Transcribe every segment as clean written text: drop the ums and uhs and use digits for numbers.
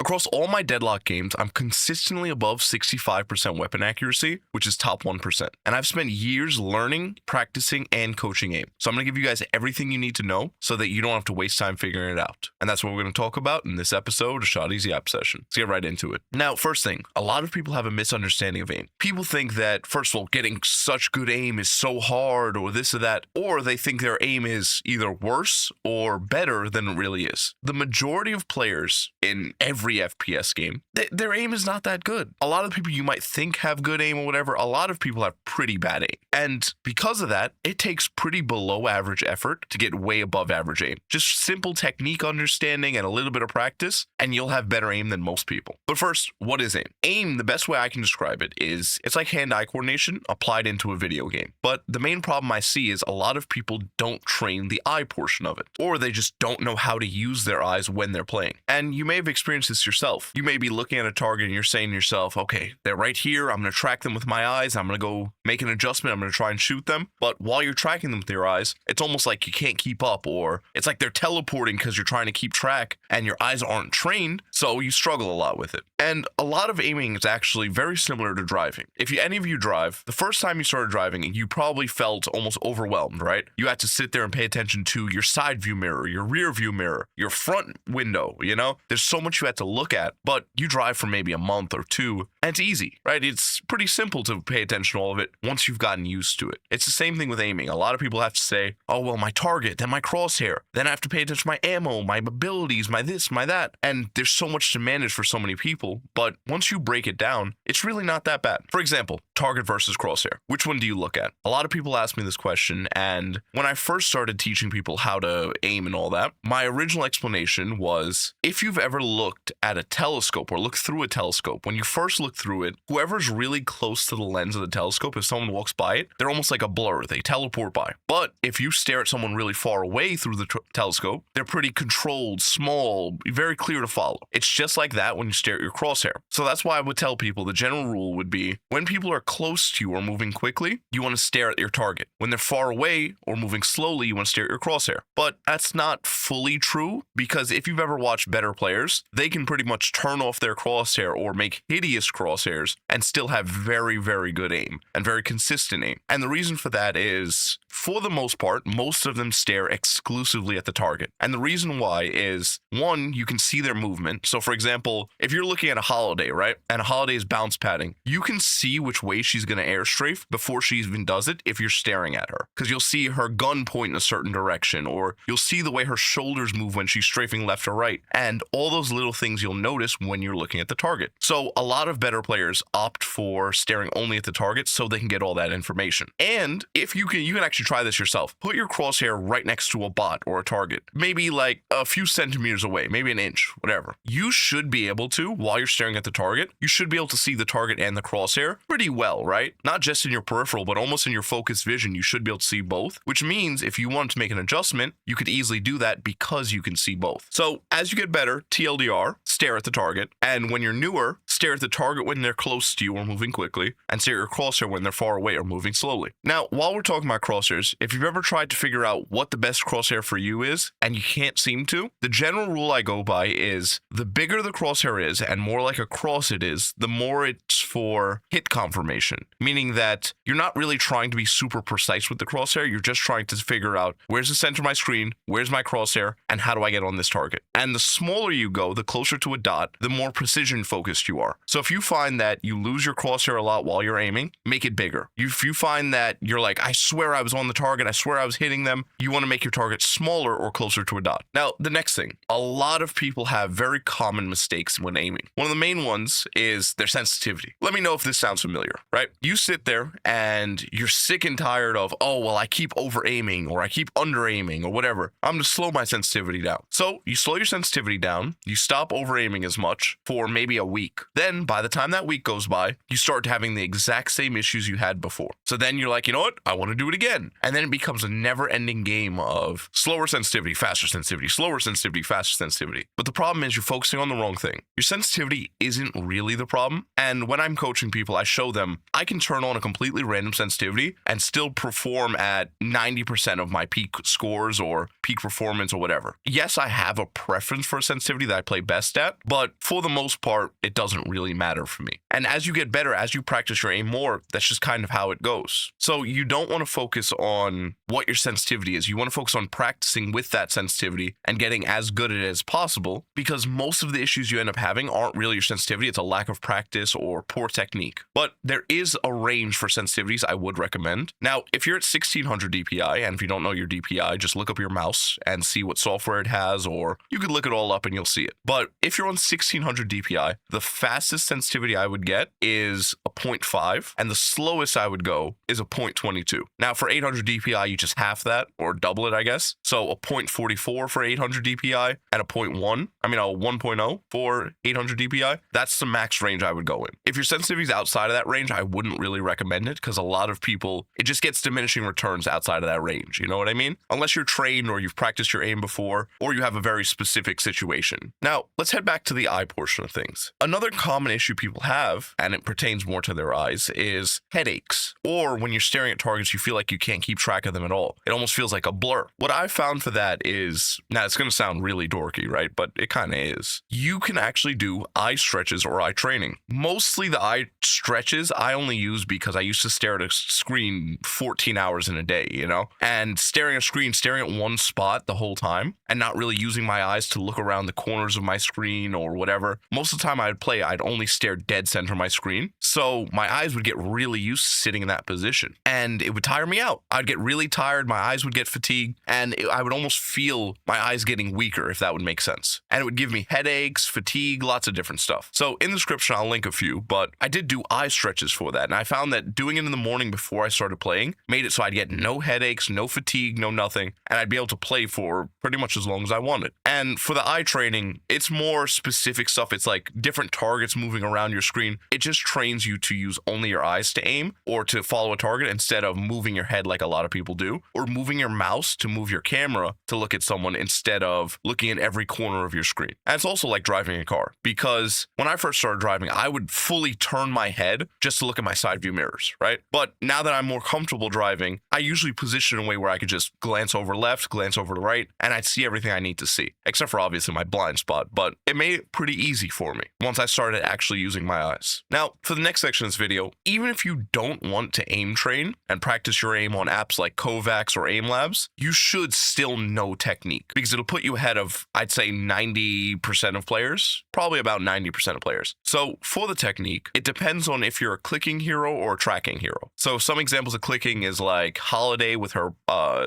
Across all my Deadlock games, I'm consistently above 65% weapon accuracy, which is top 1%. And I've spent years learning, practicing, and coaching aim. So I'm going to give you guys everything you need to know so that you don't have to waste time figuring it out. And that's what we're going to talk about in this episode of Shot Easy App Session. Let's get right into it. Now, first thing, a lot of people have a misunderstanding of aim. People think that, first of all, getting such good aim is so hard or this or that, or they think their aim is either worse or better than it really is. The majority of players in every FPS game, their aim is not that good. A lot of people you might think have good aim or whatever, a lot of people have pretty bad aim. And because of that, it takes pretty below average effort to get way above average aim. Just simple technique understanding and a little bit of practice, and you'll have better aim than most people. But first, what is aim? Aim, the best way I can describe it is it's like hand-eye coordination applied into a video game. But the main problem I see is a lot of people don't train the eye portion of it, or they just don't know how to use their eyes when they're playing. And you may have experienced this yourself. You may be looking at a target and you're saying to yourself, okay, they're right here. I'm going to track them with my eyes. I'm going to go make an adjustment. I'm going to try and shoot them. But while you're tracking them with your eyes, it's almost like you can't keep up, or it's like they're teleporting because you're trying to keep track and your eyes aren't trained. So you struggle a lot with it. And a lot of aiming is actually very similar to driving. If any of you drive, the first time you started driving, you probably felt almost overwhelmed, right? You had to sit there and pay attention to your side view mirror, your rear view mirror, your front window, you know? There's so much you had to look at, but you drive for maybe a month or two, and it's easy, right? It's pretty simple to pay attention to all of it once you've gotten used to it. It's the same thing with aiming. A lot of people have to say, oh, well, my target, then my crosshair, then I have to pay attention to my ammo, my abilities, my this, my that. And there's so much to manage for so many people, but once you break it down, it's really not that bad. For example, target versus crosshair. Which one do you look at? A lot of people ask me this question, and when I first started teaching people how to aim and all that, my original explanation was, if you've ever looked at a telescope or looked through a telescope, when you first look through it, whoever's really close to the lens of the telescope, if someone walks by it, they're almost like a blur. They teleport by. But if you stare at someone really far away through the telescope, they're pretty controlled, small, very clear to follow. It's just like that when you stare at your crosshair. So that's why I would tell people the general rule would be, when people are close to you or moving quickly, you want to stare at your target. When they're far away or moving slowly, you want to stare at your crosshair. But that's not fully true, because if you've ever watched better players, they can pretty much turn off their crosshair or make hideous crosshairs and still have very, very good aim and very consistent aim. And the reason for that is, for the most part, most of them stare exclusively at the target. And the reason why is, one, you can see their movement. So for example, if you're looking at a Holiday, right, and a Holiday's bounce padding, you can see which way she's going to air strafe before she even does it if you're staring at her. Because you'll see her gun point in a certain direction, or you'll see the way her shoulders move when she's strafing left or right. And all those little things you'll notice when you're looking at the target. So a lot of better players opt for staring only at the target so they can get all that information. And if you can actually try this yourself. Put your crosshair right next to a bot or a target, maybe like a few centimeters away, maybe an inch, whatever. You should be able to, while you're staring at the target, you should be able to see the target and the crosshair pretty well, right? Not just in your peripheral, but almost in your focused vision, you should be able to see both, which means if you wanted to make an adjustment, you could easily do that because you can see both. So as you get better, TLDR, stare at the target. And when you're newer, stare at the target when they're close to you or moving quickly, and stare at your crosshair when they're far away or moving slowly. Now, while we're talking about crosshairs, if you've ever tried to figure out what the best crosshair for you is, and you can't seem to, the general rule I go by is, the bigger the crosshair is and more like a cross it is, the more it's for hit confirmation. Meaning that you're not really trying to be super precise with the crosshair, you're just trying to figure out, where's the center of my screen, where's my crosshair, and how do I get on this target? And the smaller you go, the closer to a dot, the more precision focused you are. So if you find that you lose your crosshair a lot while you're aiming, make it bigger. If you find that you're like, I swear I was on the target, I swear I was hitting them, you want to make your target smaller or closer to a dot. Now, the next thing, a lot of people have very common mistakes when aiming. One of the main ones is their sensitivity. Let me know if this sounds familiar, right? You sit there and you're sick and tired of, oh, well, I keep over aiming or I keep under aiming or whatever. I'm going to slow my sensitivity down. So you slow your sensitivity down, you stop over aiming as much for maybe a week. Then by the time that week goes by, you start having the exact same issues you had before. So then you're like, you know what? I want to do it again. And then it becomes a never-ending game of slower sensitivity, faster sensitivity, slower sensitivity, faster sensitivity. But the problem is you're focusing on the wrong thing. Your sensitivity isn't really the problem. And when I'm coaching people, I show them I can turn on a completely random sensitivity and still perform at 90% of my peak scores or peak performance or whatever. Yes, I have a preference for a sensitivity that I play best at, but for the most part, it doesn't really matter for me. And as you get better, as you practice your aim more, that's just kind of how it goes. So you don't want to focus on what your sensitivity is. You want to focus on practicing with that sensitivity and getting as good at it as possible, because most of the issues you end up having aren't really your sensitivity. It's a lack of practice or poor technique. But there is a range for sensitivities I would recommend. Now, if you're at 1600 DPI, and if you don't know your DPI, just look up your mouse and see what software it has, or you could look it all up and you'll see it. But if you're on 1600 DPI, the fastest sensitivity I would get is a 0.5, and the slowest I would go is a 0.22. Now, for 800 DPI, you just half that, or double it, I guess. So a 0.44 for 800 DPI and a 1.0 for 800 DPI. That's the max range I would go in. If your sensitivity is outside of that range, I wouldn't really recommend it, because a lot of people, it just gets diminishing returns outside of that range. You know what I mean? Unless you're trained or you've practiced your aim before, or you have a very specific situation. Now, let's head back to the eye portion of things. Another common issue people have, and it pertains more to their eyes, is headaches. Or when you're staring at targets, you feel like you can't keep track of them at all. It almost feels like a blur. What I found for that is, now it's going to sound really dorky, right? But it kind of is. You can actually do eye stretches or eye training. Mostly the eye stretches I only use because I used to stare at a screen 14 hours in a day, you know? And staring at one spot the whole time and not really using my eyes to look around the corners of my screen or whatever. Most of the time I'd only stare dead center of my screen. So my eyes would get really used to sitting in that position, and it would tire me out. I'd get really tired, my eyes would get fatigued, and I would almost feel my eyes getting weaker, if that would make sense. And it would give me headaches, fatigue, lots of different stuff. So in the description, I'll link a few, but I did do eye stretches for that. And I found that doing it in the morning before I started playing made it so I'd get no headaches, no fatigue, no nothing, and I'd be able to play for pretty much as long as I wanted. And for the eye training, it's more specific stuff. It's like different targets moving around your screen. It just trains you to use only your eyes to aim or to follow a target instead of moving your head like a lot of people do, or moving your mouse to move your camera to look at someone instead of looking at every corner of your screen. And it's also like driving a car, because when I first started driving, I would fully turn my head just to look at my side view mirrors, right? But now that I'm more comfortable driving, I usually position in a way where I could just glance over left, glance over to right, and I'd see everything I need to see, except for obviously my blind spot. But it made it pretty easy for me once I started actually using my eyes. Now, for the next section of this video, even if you don't want to aim train and practice your aim on apps like Kovacs or Aim Labs, you should still know technique, because it'll put you ahead of, I'd say, 90% of players, probably about 90% of players. So for the technique, it depends on if you're a clicking hero or a tracking hero. So some examples of clicking is like Holiday with her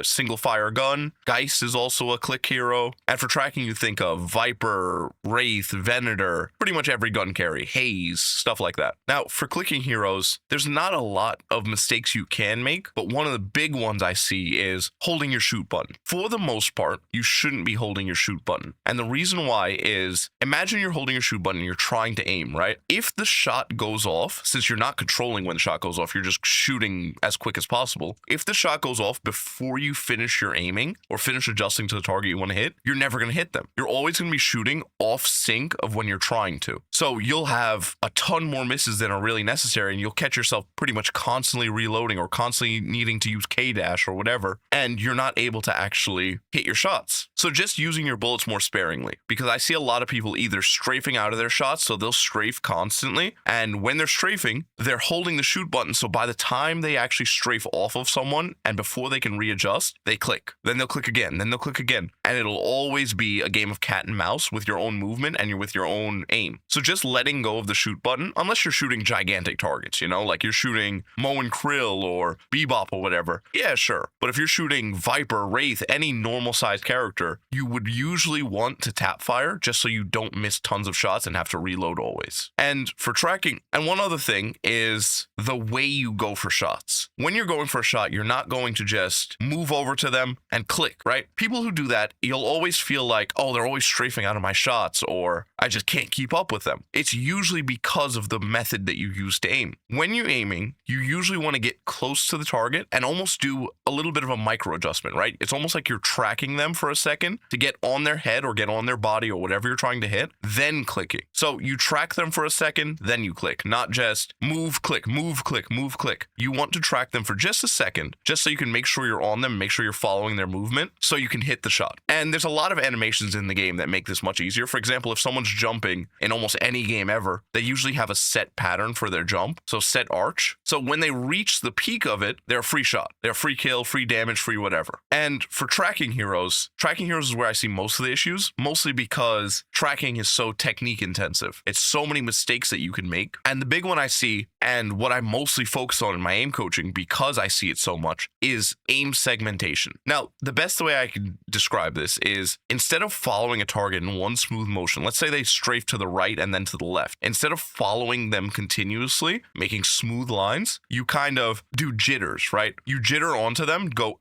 single fire gun. Geist is also a click hero. And for tracking, you think of Viper, Wraith, Venator, pretty much every gun carry, Haze, stuff like that. Now, for clicking heroes, there's not a lot of mistakes you can make, but one of the big ones I see is holding your shoot button. For the most part, you shouldn't be holding your shoot button. And the reason why is, imagine you're holding your shoot button and you're trying to aim, right? If the shot goes off, since you're not controlling when the shot goes off, you're just shooting as quick as possible. If the shot goes off before you finish your aiming or finish adjusting to the target you want to hit, you're never going to hit them. You're always going to be shooting off sync of when you're trying to. So you'll have a ton more misses than are really necessary, and you'll catch yourself pretty much constantly reloading or constantly needing to use K-dash or whatever, and you're not able to actually hit your shots. So just using your bullets more sparingly, because I see a lot of people either strafing out of their shots, so they'll strafe constantly, and when they're strafing, they're holding the shoot button, so by the time they actually strafe off of someone and before they can readjust, they click. Then they'll click again, then they'll click again, and it'll always be a game of cat and mouse with your own movement and you're with your own aim. So just letting go of the shoot button, unless you're shooting gigantic targets, you know, like you're shooting Mo and Krill or Bebop or whatever, yeah, sure. But if you're shooting Viper, Wraith, any normal sized character, you would usually want to tap fire just so you don't miss tons of shots and have to reload always. And for tracking, and one other thing is the way you go for shots. When you're going for a shot, you're not going to just move over to them and click, right? People who do that, you'll always feel like, oh, they're always strafing out of my shots, or I just can't keep up with them. it's usually because of the method that you use to aim. When you're aiming, you usually want to get close to the target and almost do a little bit of a micro adjustment, right? It's almost like you're tracking them for a second to get on their head or get on their body or whatever you're trying to hit, then clicking. So you track them for a second, then you click, not just move, click, move, click, move, click. You want to track them for just a second, just so you can make sure you're on them, make sure you're following their movement so you can hit the shot. And there's a lot of animations in the game that make this much easier. For example, if someone's jumping in almost any game ever, they usually have a set pattern for their jump. So set arch. So when they reach the peak of it, they're a free shot. They're free kill, free damage, free whatever. And for tracking heroes is where I see most of the issues, mostly because tracking is so technique intensive. It's so many mistakes that you can make. And the big one I see, and what I mostly focus on in my aim coaching because I see it so much, is aim segmentation. Now, the best way I can describe this is instead of following a target in one smooth motion, let's say they strafe to the right and then to the left, instead of following them continuously, making smooth lines, you kind of do jitters, right? You jitter onto them, go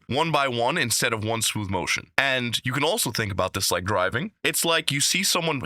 one by one instead of one smooth motion. And you can also think about this like driving. It's like you see someone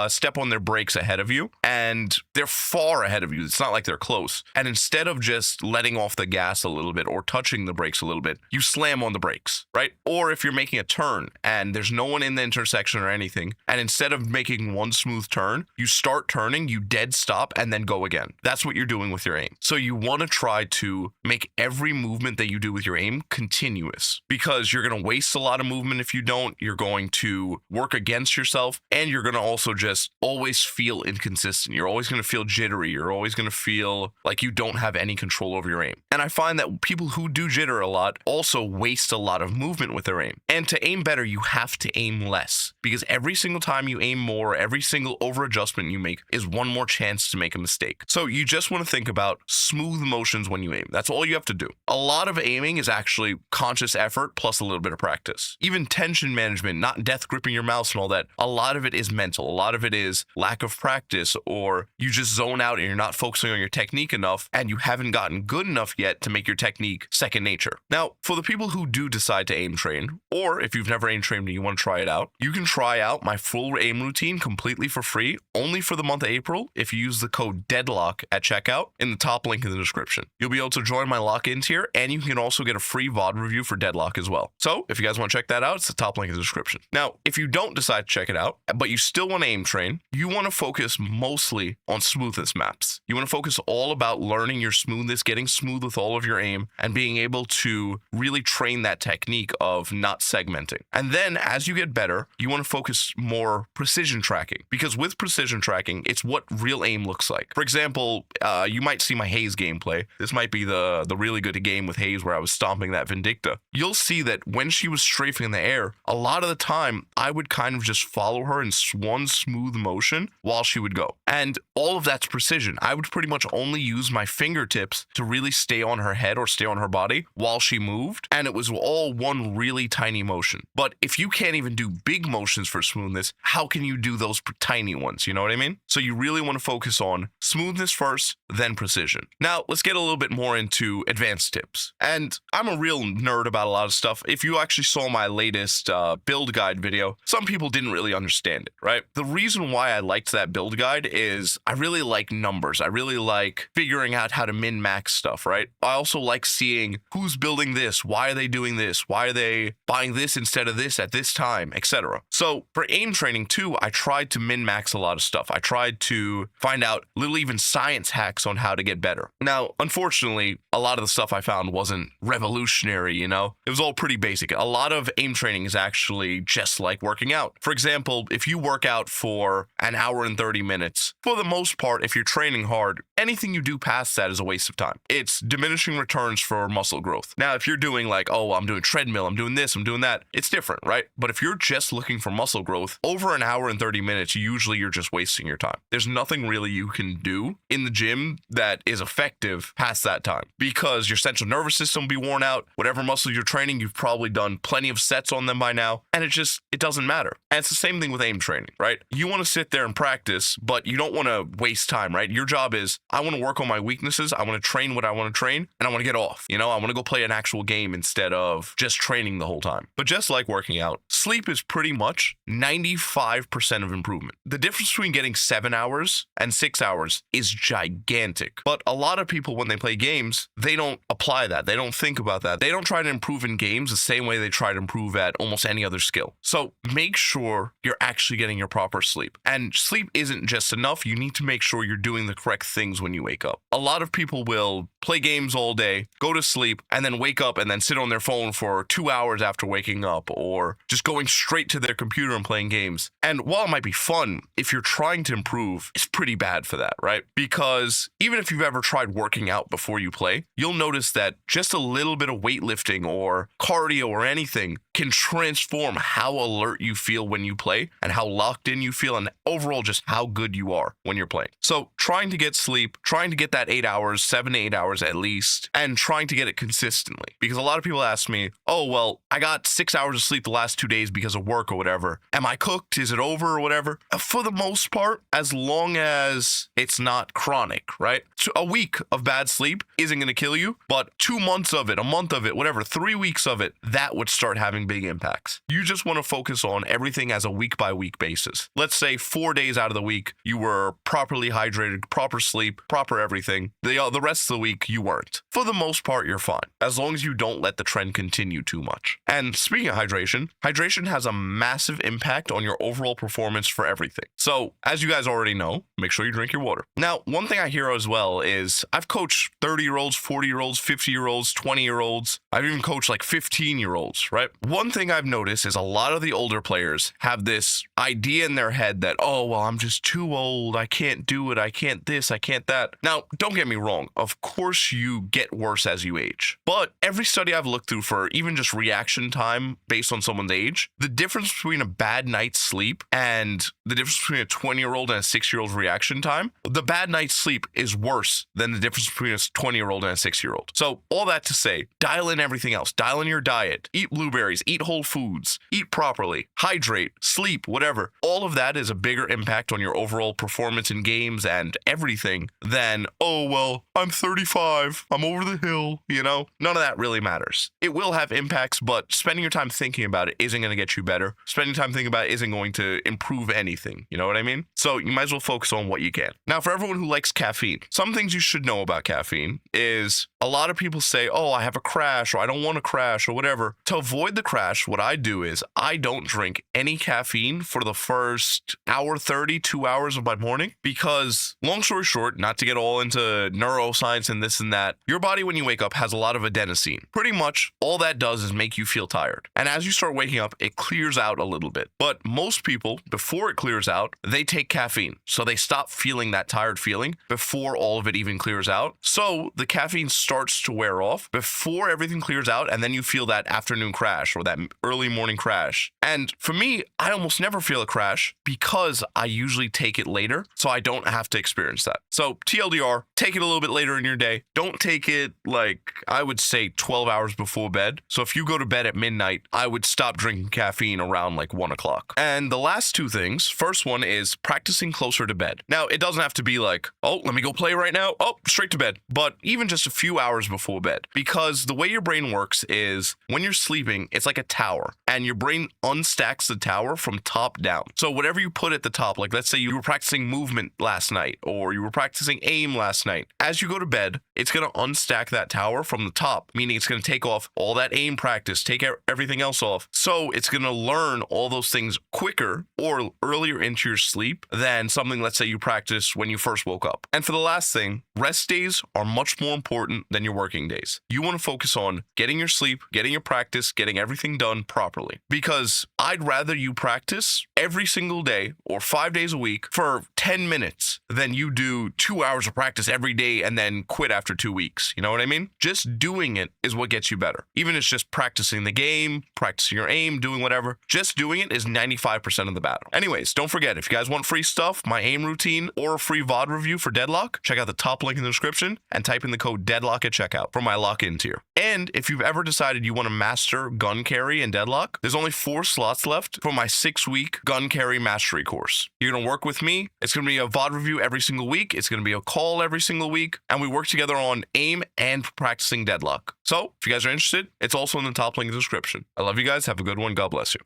step on their brakes ahead of you and they're far ahead of you. It's not like they're close. And instead of just letting off the gas a little bit or touching the brakes a little bit, you slam on the brakes, right? Or if you're making a turn and there's no one in the intersection or anything, and instead of making one smooth turn, you start turning, you dead stop, and then go again. That's what you're doing with your aim. So you want to try to make every movement that you do with your aim continuous, because you're going to waste a lot of movement if you don't. You're going to work against yourself, and you're going to also just always feel inconsistent. You're always going to feel jittery. You're always going to feel like you don't have any control over your aim. And I find that people who do jitter a lot also waste a lot of movement with their aim. And to aim better, you have to aim less, because every single time you aim more, every single over adjustment you make is one more chance to make a mistake. So you just want to think about smooth motions when you aim. That's all you have to do. A lot of aiming is actually conscious effort plus a little bit of practice. Even tension management, not death gripping your mouse and all that, a lot of it is mental. A lot of it is lack of practice, or you just zone out and you're not focusing on your technique enough and you haven't gotten good enough yet to make your technique second nature. Now, for the people who do decide to aim train, or if you've never aim trained and you want to try it out, you can try out my full aim routine completely for free, only for the month of April, if you use the code Deadlock at checkout in the top link in the description. You'll be able to join my lock-in tier, and you can also get a free VOD review for Deadlock as well. So if you guys want to check that out, it's the top link in the description. Now, if you don't decide to check it out, but you still want to aim train, you want to focus mostly on smoothness maps. You want to focus all about learning your smoothness, getting smooth with all of your aim, and being able to really train that technique of not segmenting. And then as you get better, you want to focus more precision tracking, because with precision tracking, it's what real aim looks like. For example, you might see my Haze gameplay. This might be the really good game with Haze where I was stomping that Vindicta. You'll see that when she was strafing in the air, a lot of the time I would kind of just follow her in one smooth motion while she would go. And all of that's precision. I would pretty much only use my fingertips to really stay on her head or stay on her body while she moved, and it was all one really tiny motion. But if you can't even do big motions for smoothness, how can you do those tiny ones? You know what I mean? So you really want to focus on smoothness first, then precision. Now, let's get a little bit more into advanced tips. And I'm a real nerd about a lot of stuff. If you actually saw my latest build guide video, some people didn't really understand it, right? The reason why I liked that build guide is I really like numbers. I really like figuring out how to min-max stuff, right? I also like seeing who's building this, why are they doing this, why are they buying this instead of this at this time, etc. So for aim training too, I tried to min-max a lot of stuff. I tried to find out little even science hacks on how to get better. Now, unfortunately, a lot of the stuff I found wasn't revolutionary, you know? It was all pretty basic. A lot of aim training is actually just like working out. For example, if you work out for an hour and 30 minutes, for the most part, if you're training hard, anything you do past that is a waste of time. It's diminishing returns for muscle growth. Now, if you're doing like, oh, I'm doing treadmill, I'm doing this, I'm doing that, it's different, right? But if you're just looking for muscle growth, over an hour and 30 minutes, usually you're just wasting your time. time. There's nothing really you can do in the gym that is effective past that time because your central nervous system will be worn out. Whatever muscles you're training, you've probably done plenty of sets on them by now, and it doesn't matter. And it's the same thing with aim training, right? You want to sit there and practice, but you don't want to waste time, right? Your job is, I want to work on my weaknesses, I want to train what I want to train, and I want to get off. I want to go play an actual game instead of just training the whole time. But just like working out, sleep is pretty much 95% of improvement. The difference between getting 7 hours and 6 hours is gigantic. But a lot of people, when they play games, they don't apply that. They don't think about that. They don't try to improve in games the same way they try to improve at almost any other skill. So make sure you're actually getting your proper sleep. And sleep isn't just enough. You need to make sure you're doing the correct things when you wake up. A lot of people will play games all day, go to sleep, and then wake up and then sit on their phone for 2 hours after waking up, or just going straight to their computer and playing games. And while it might be fun, if you're trying to improve, it's pretty bad for that, right? Because even if you've ever tried working out before you play, you'll notice that just a little bit of weightlifting or cardio or anything can transform how alert you feel when you play and how locked in you feel and overall just how good you are when you're playing. So trying to get sleep, trying to get that 8 hours, 7 to 8 hours at least, and trying to get it consistently. Because a lot of people ask me, oh, well, I got 6 hours of sleep the last 2 days because of work or whatever. Am I cooked? Is it over or whatever? For the most part, as long as it's not chronic, right? So a week of bad sleep isn't going to kill you, but 2 months of it, a month of it, whatever, 3 weeks of it, that would start having big impacts. You just want to focus on everything as a week by week basis. Let's say 4 days out of the week, you were properly hydrated, proper sleep, proper everything. The rest of the week, you weren't. For the most part, you're fine, as long as you don't let the trend continue too much. And speaking of hydration, hydration has a massive impact on your overall performance for everything. So as you guys already know, make sure you drink your water. Now, one thing I hear as well is I've coached 30-year-olds, 40-year-olds, 50-year-olds, 20-year-olds. I've even coached like 15-year-olds, right? One thing I've noticed is a lot of the older players have this idea in their head that, oh, well, I'm just too old. I can't do it. I can't this. I can't that. Now, don't get me wrong. Of course, you get worse as you age. But every study I've looked through for even just reaction time based on someone's age, the difference between a bad night's sleep and the difference between a 20-year-old and a 6-year-old reaction time, the bad night's sleep is worse than the difference between a 20-year-old and a 6-year-old. So all that to say, dial in everything else. Dial in your diet. Eat blueberries. Eat whole foods. Eat properly. Hydrate. Sleep. Whatever. All of that is a bigger impact on your overall performance in games and everything than, oh, well, I'm 35. I'm over the hill. None of that really matters. It will have impacts, but spending your time thinking about it isn't going to get you better. Spending time thinking about it isn't going to improve anything. You know what I mean? So you might as well focus on what you can. Now, for everyone who likes caffeine, some things you should know about caffeine is a lot of people say, oh, I have a crash or I don't want to crash or whatever. To avoid the crash, what I do is I don't drink any caffeine for the first hour 30, 2 hours of my morning because, long story short, not to get all into neuroscience and this and that, your body when you wake up has a lot of adenosine. Pretty much all that does is make you feel tired. And as you start waking up, it clears out a little bit. But most people, before it clears out, they take caffeine. So they stop feeling that tired feeling before all of it even clears out. So the caffeine starts to wear off before everything clears out, and then you feel that afternoon crash or that early morning crash. And for me, I almost never feel a crash because I usually take it later, so I don't have to experience that. So TLDR, take it a little bit later in your day. Don't take it like, I would say 12 hours before bed. So if you go to bed at midnight, I would stop drinking caffeine around like 1 o'clock. And the last two things, first one is practicing closer to bed. Now, it doesn't have to be like, oh, let me go play right now. Oh, straight to bed. But even just a few hours before bed, because the way your brain works is when you're sleeping, it's like a tower and your brain unstacks the tower from top down. So whatever you put at the top, like let's say you were practicing movement last night or you were practicing aim last night, as you go to bed, it's going to unstack that tower from the top, meaning it's going to take off all that aim practice, take everything else off. So it's going to learn all those things quicker or earlier into your sleep than something, let's say you practiced when you first woke up. And for the last thing, rest days are much more important than your working days. You want to focus on getting your sleep, getting your practice, getting everything done properly. Because I'd rather you practice every single day or 5 days a week for 10 minutes than you do 2 hours of practice every day and then quit after 2 weeks. You know what I mean? Just doing it is what gets you better. Even if it's just practicing the game, practicing your aim, doing whatever, just doing it is 95% of the battle. Anyways, don't forget, if you guys want free stuff, my aim routine, or a free VOD review for Deadlock, check out the top link in the description and type in the code Deadlock at checkout for my lock-in tier. And if you've ever decided you want to master gun carry in Deadlock, there's only 4 slots left for my 6-week gun carry mastery course. You're going to work with me. It's going to be a VOD review every single week. It's going to be a call every single week. And we work together on aim and practicing Deadlock. So if you guys are interested, it's also in the top link in the description. I love you guys. Have a good one. God bless you.